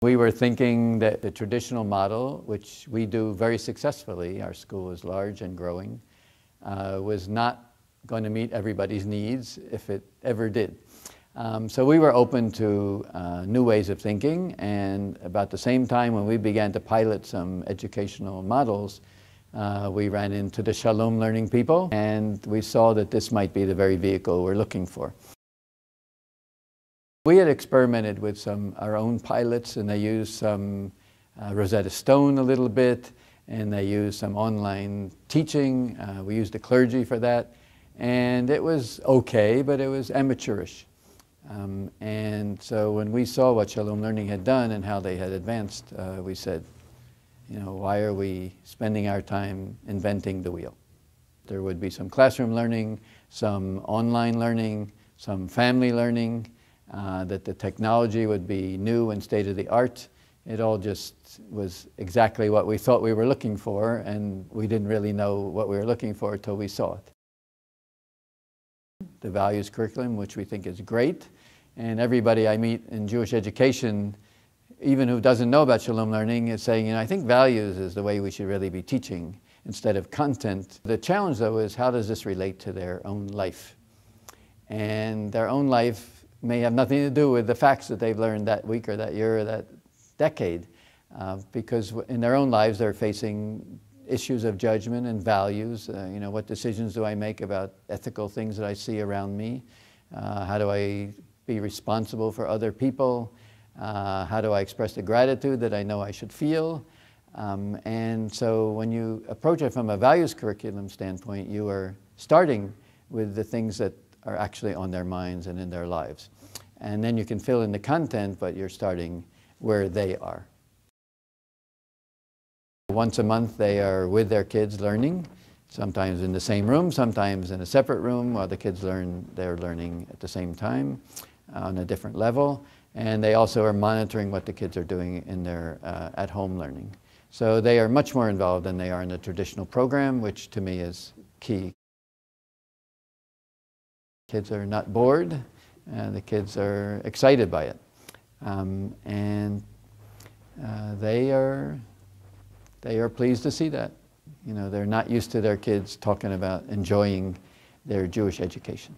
We were thinking that the traditional model, which we do very successfully, our school is large and growing, was not going to meet everybody's needs if it ever did. So we were open to new ways of thinking, and about the same time when we began to pilot some educational models, we ran into the ShalomLearning people, and we saw that this might be the very vehicle we're looking for. We had experimented with our own pilots, and they used some Rosetta Stone a little bit, and they used some online teaching. We used the clergy for that, and it was okay, but it was amateurish. And so when we saw what ShalomLearning had done and how they had advanced, we said, you know, why are we spending our time inventing the wheel? There would be some classroom learning, some online learning, some family learning, that the technology would be new and state-of-the-art. It all just was exactly what we thought we were looking for, and we didn't really know what we were looking for until we saw it. The values curriculum, which we think is great, and everybody I meet in Jewish education, even who doesn't know about ShalomLearning, is saying, you know, I think values is the way we should really be teaching instead of content. The challenge, though, is how does this relate to their own life? And their own life may have nothing to do with the facts that they've learned that week or that year or that decade, because in their own lives they're facing issues of judgment and values. You know, what decisions do I make about ethical things that I see around me? How do I be responsible for other people? How do I express the gratitude that I know I should feel? And so when you approach it from a values curriculum standpoint, you are starting with the things that are actually on their minds and in their lives. And then you can fill in the content, but you're starting where they are. Once a month they are with their kids learning, sometimes in the same room, sometimes in a separate room, while the kids they're learning at the same time on a different level. And they also are monitoring what the kids are doing in their at-home learning. So they are much more involved than they are in the traditional program, which to me is key. Kids are not bored, the kids are excited by it. They are pleased to see that. You know, they're not used to their kids talking about enjoying their Jewish education.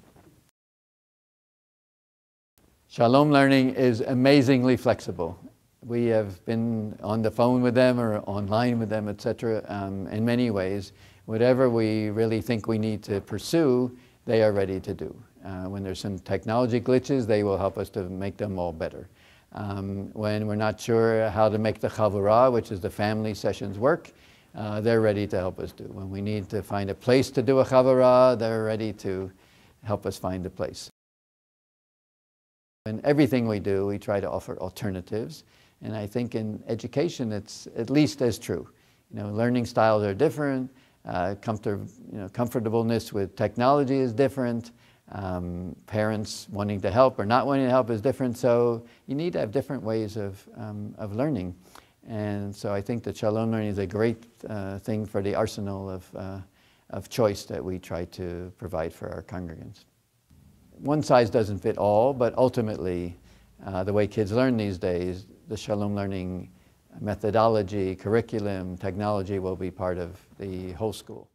ShalomLearning is amazingly flexible. We have been on the phone with them or online with them, etc. In many ways. Whatever we really think we need to pursue, they are ready to do. When there's some technology glitches, they will help us to make them all better. When we're not sure how to make the chavurah, which is the family sessions, work, they're ready to help us do. When we need to find a place to do a chavurah, they're ready to help us find a place. In everything we do, we try to offer alternatives, and I think in education it's at least as true. You know, learning styles are different, comfortableness with technology is different, parents wanting to help or not wanting to help is different, so you need to have different ways of learning. And so I think that ShalomLearning is a great thing for the arsenal of choice that we try to provide for our congregants. One size doesn't fit all, but ultimately the way kids learn these days, the ShalomLearning methodology, curriculum, technology will be part of the whole school.